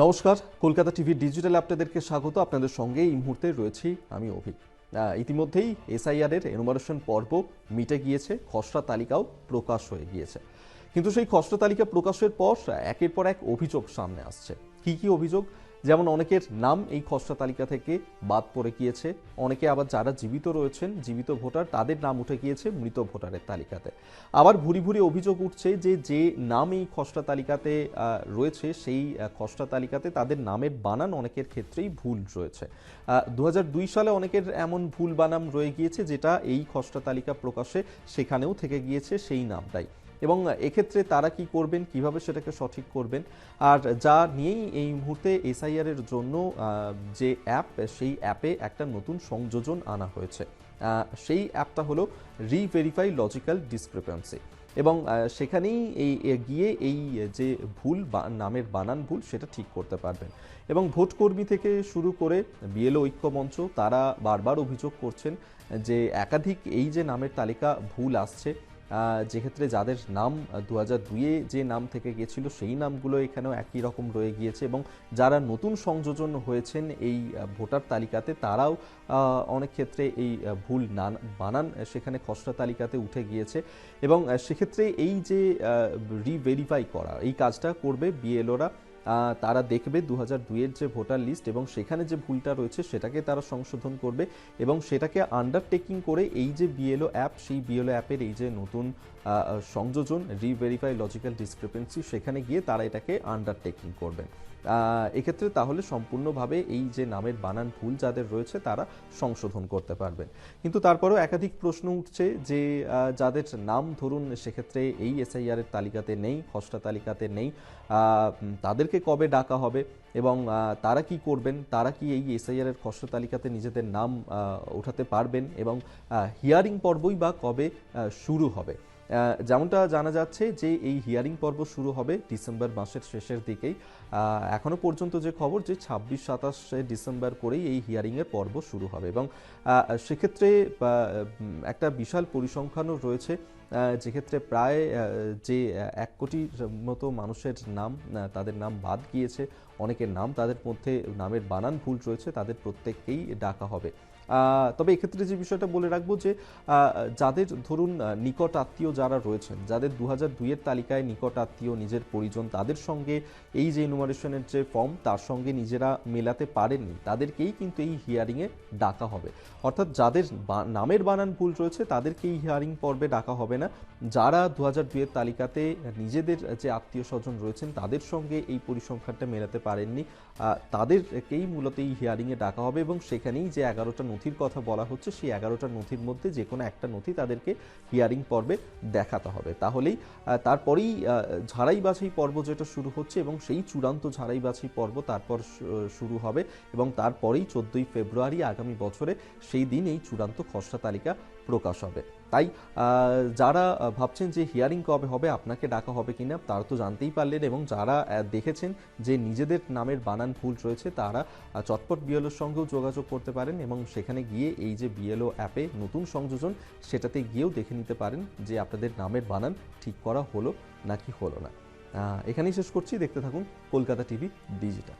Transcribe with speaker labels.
Speaker 1: নমস্কার, Kolkata TV digital আপনাদেরকে স্বাগত। আপনাদের সঙ্গে এই মুহূর্তে রয়েছি আমি অভিক। ইতিমধ্যেই এসআইআর এর এনুমারেশন পর্ব মিটে গিয়েছে, খসড়া তালিকাও প্রকাশ হয়ে গিয়েছে। কিন্তু সেই খসড়া তালিকা প্রকাশের পর একের পর এক অভিযোগ সামনে আসছে। কি কি অভিযোগ? যেমন অনেকের নাম এই খসড়া তালিকা থেকে বাদ পড়ে গিয়েছে, অনেকে আবার যারা জীবিত রয়েছেন, জীবিত ভোটার, তাদের নাম উঠে গিয়েছে মৃত ভোটারের তালিকাতে। আবার ভুরি ভুরি অভিযোগ উঠছে যে নাম এই খসড়া তালিকাতে রয়েছে, সেই খসড়া তালিকাতে তাদের নামের বানান অনেকের ক্ষেত্রেই ভুল রয়েছে। 2002 সালে অনেকের এমন ভুল বানান রয়ে গিয়েছে যেটা এই খসড়া তালিকা প্রকাশে সেখানেও থেকে গিয়েছে সেই নামটাই। এবং এক্ষেত্রে তারা কি করবেন, কিভাবে সেটাকে সঠিক করবেন, আর যা নিয়েই এই মুহূর্তে এসআইআর এর জন্য যে অ্যাপ, সেই অ্যাপে একটা নতুন সংযোজন আনা হয়েছে। সেই অ্যাপটা হলো রিভেরিফাই লজিক্যাল ডিসক্রিপেন্সি। এবং সেখানেই গিয়ে এই যে ভুল নামের বানান ভুল সেটা ঠিক করতে পারবেন। এবং ভোটকর্মী থেকে শুরু করে বিএলও ঐক্যমঞ্চ তারা বারবার অভিযোগ করছেন যে একাধিক এই যে নামের তালিকা ভুল আসছে, যেক্ষেত্রে যাদের নাম 2002-এ যে নাম থেকে গিয়েছিল সেই নামগুলো এখানেও একই রকম রয়ে গিয়েছে। এবং যারা নতুন সংযোজন হয়েছেন এই ভোটার তালিকাতে তারাও অনেক ক্ষেত্রে এই ভুল বানান সেখানে খসড়া তালিকাতে উঠে গিয়েছে। এবং সেক্ষেত্রে এই যে রিভেরিফাই করা, এই কাজটা করবে বিএলওরা। তারা দেখবে 2002-এর যে ভোটার লিস্ট এবং সেখানে যে ভুলটা রয়েছে সেটাকে তারা সংশোধন করবে এবং সেটাকে আন্ডারটেকিং করে এই যে বিএলও অ্যাপ, সেই বিএলও অ্যাপের এই যে নতুন সংযোজন রিভেরিফাই লজিক্যাল ডিসক্রিপেন্সি, সেখানে গিয়ে তারা এটাকে আন্ডারটেকিং করবেন। এক্ষেত্রে তাহলে সম্পূর্ণভাবে এই যে নামের বানান ভুল যাদের রয়েছে তারা সংশোধন করতে পারবেন। কিন্তু তারপরেও একাধিক প্রশ্ন উঠছে যে যাদের নাম ধরুন সেক্ষেত্রে এই এসআইআর এর তালিকাতে নেই, খসড়া তালিকাতে নেই, তাদেরকে কবে ডাকা হবে এবং তারা কি করবেন, তারা কি এই এসআইআর এর খসড়া তালিকাতে নিজেদের নাম ওঠাতে পারবেন এবং হিয়ারিং পর্বই বা কবে শুরু হবে? যেমনটা জানা যাচ্ছে যে এই হিয়ারিং পর্ব শুরু হবে ডিসেম্বর মাসের শেষের দিকেই। এখনো পর্যন্ত যে খবর যে 26-27 ডিসেম্বর করেই এই হিয়ারিংয়ের পর্ব শুরু হবে এবং সেক্ষেত্রে একটা বিশাল পরিসংখ্যানও রয়েছে, যেক্ষেত্রে প্রায় যে 1 কোটির মতো মানুষের নাম, তাদের নাম বাদ গিয়েছে, অনেকের নাম তাদের মধ্যে নামের বানান ভুল রয়েছে, তাদের প্রত্যেককেই ডাকা হবে। তবে এক্ষেত্রে যে বিষয়টা বলে রাখবো যে যাদের ধরুন নিকট আত্মীয় যারা রয়েছেন, যাদের 2002-এর তালিকায় নিকট আত্মীয়, নিজের পরিজন, তাদের সঙ্গে এই যে ইনুমারেশনের যে ফর্ম তার সঙ্গে নিজেরা মেলাতে পারেননি, তাদেরকেই কিন্তু এই হিয়ারিংয়ে ডাকা হবে। অর্থাৎ যাদের নামের বানান ভুল রয়েছে তাদেরকে এই হিয়ারিং পর্বে ডাকা হবে না। যারা 2002-এর তালিকাতে নিজেদের যে আত্মীয় স্বজন রয়েছেন তাদের সঙ্গে এই পরিসংখ্যানটা মেলাতে পারেননি, তাদেরকেই মূলত এই হিয়ারিংয়ে ডাকা হবে এবং সেখানেই যে 11টা নথির কথা বলা হচ্ছে সেই 11টা নথির মধ্যে যে কোনো একটা নথি তাদেরকে হিয়ারিং পর্বে দেখাতে হবে। তাহলেই তারপরেই ঝাড়াই বাছাই পর্ব যেটা শুরু হচ্ছে এবং সেই চূড়ান্ত ঝাড়াই বাছাই পর্ব তারপর শুরু হবে এবং তারপরেই 14ই ফেব্রুয়ারি আগামী বছরে সেই দিন এই চূড়ান্ত খসড়া তালিকা প্রকাশ হবে। তাই যারা ভাবছেন যে হিয়ারিং কবে হবে, আপনাকে ডাকা হবে কিনা, তারা তো জানতেই পারলেন। এবং যারা দেখেছেন যে নিজেদের নামের বানান ভুল রয়েছে তারা চটপট বিএলওর সঙ্গেও যোগাযোগ করতে পারেন এবং সেখানে গিয়ে এই যে বিএলও অ্যাপে নতুন সংযোজন সেটাতে গিয়েও দেখে নিতে পারেন যে আপনাদের নামের বানান ঠিক করা হলো নাকি হলো না। এখানেই শেষ করছি, দেখতে থাকুন কলকাতা টিভি ডিজিটাল।